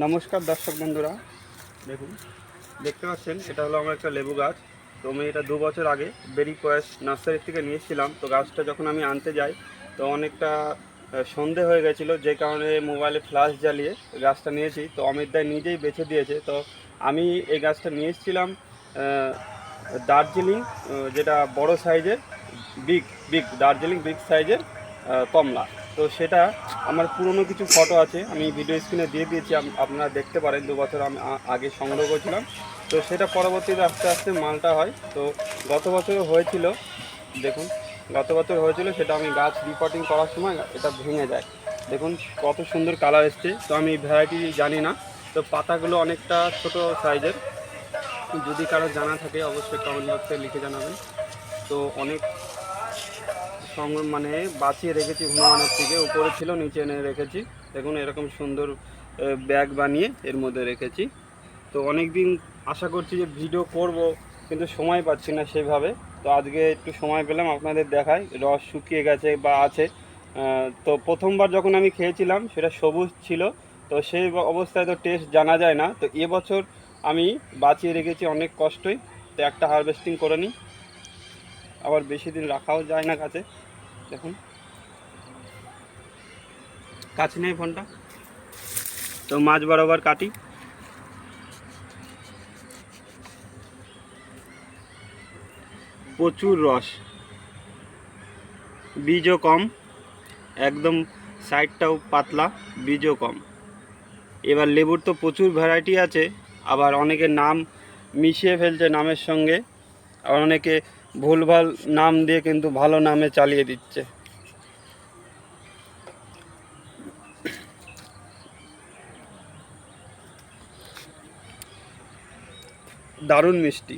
নমস্কার দর্শক বন্ধুরা, দেখুন দেখতে পাচ্ছেন এটা হলো আমার একটা লেবু গাছ। তো আমি এটা 2 বছর আগে বেরি কয়েস নার্সারি থেকে নিয়েছিলাম। তো গাছটা যখন আমি আনতে যাই তো অনেকটা সন্ধে হয়ে গেছিলো, যে কারণে মোবাইলে ফ্ল্যাশ জ্বালিয়ে গাছটা নিয়েছি। তো অমিত দাই নিজেই বেছে দিয়েছে। তো আমি এই গাছটা নিয়ে এসেছিলাম দার্জিলিং, যেটা বড় সাইজের বিগ বিগ দার্জিলিং বিগ সাইজের কমলা। তো সেটা আমার পুরনো কিছু ফটো আছে, আমি ভিডিও স্ক্রিনে দিয়ে দিয়েছি, আপনারা দেখতে পারেন। 2 বছর আমি আগে সংগ্রহ করেছিলাম। তো সেটা পরবর্তীতে আস্তে আস্তে মালটা হয়। তো গত বছরও হয়েছিল, দেখুন গত বছর হয়েছিল, সেটা আমি গাছ রিপোর্টিং করার সময় এটা ভেঙে যায়। দেখুন কত সুন্দর কালার এসছে। তো আমি ভ্যারাইটি জানি না, তো পাতাগুলো অনেকটা ছোট সাইজের। যদি কারো জানা থাকে অবশ্যই কমেন্ট বক্সে লিখে জানাবেন। তো অনেক মানে বাঁচিয়ে রেখেছি, হনুমানের থেকে উপরে ছিল, নিচে এনে রেখেছি। দেখুন এরকম সুন্দর ব্যাগ বানিয়ে এর মধ্যে রেখেছি। তো অনেক দিন আশা করছি যে ভিডিও করব, কিন্তু সময় পাচ্ছি না সেভাবে। তো আজকে একটু সময় পেলাম, আপনাদের দেখাই। রস শুকিয়ে গেছে বা আছে। তো প্রথমবার যখন আমি খেয়েছিলাম সেটা সবুজ ছিল, তো সেই অবস্থায় তো টেস্ট জানা যায় না। তো এবছর আমি বাঁচিয়ে রেখেছি অনেক কষ্টই। তো একটা হারভেস্টিং করে নিই, আবার বেশি দিন রাখাও যায় না কাছে। দেখুন কাছে নেই ফোনটা, তো মাছ বরাবর কাটি। প্রচুর রস, বীজও কম, একদম সাইডটাও পাতলা, বীজও কম। এবার লেবুর তো প্রচুর ভ্যারাইটি আছে, আবার অনেকে নাম মিশিয়ে ফেলছে নামের সঙ্গে, আবার অনেকে ভুলভাল নাম দিয়ে কিন্তু ভালো নামে চালিয়ে দিচ্ছে। দারুণ মিষ্টি।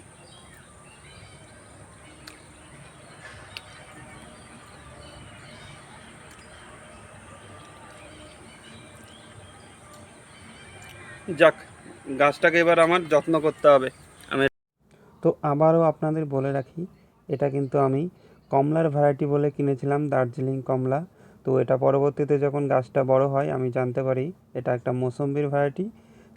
যাক, গাছটাকে এবার আমার যত্ন করতে হবে। আমি তো আবারও আপনাদের বলে রাখি, এটা কিন্তু আমি কমলার ভ্যারাইটি বলে কিনেছিলাম, দার্জিলিং কমলা। তো এটা পরবর্তীতে যখন গাছটা বড় হয় আমি জানতে পারি এটা একটা মৌসম্বির ভ্যারাইটি।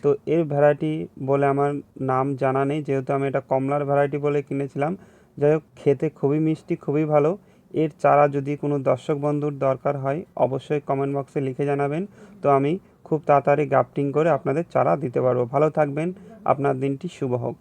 তো এর ভ্যারাইটি বলে আমার নাম জানা নেই, যেহেতু আমি এটা কমলার ভ্যারাইটি বলে কিনেছিলাম। যাই হোক, খেতে খুবই মিষ্টি, খুবই ভালো। এর চারা যদি কোনো দর্শক বন্ধুর দরকার হয় অবশ্যই কমেন্ট বক্সে লিখে জানাবেন। তো আমি খুব তাড়াতাড়ি গ্রাফটিং করে আপনাদের চারা দিতে পারবো। ভালো থাকবেন, আপনার দিনটি শুভ হোক।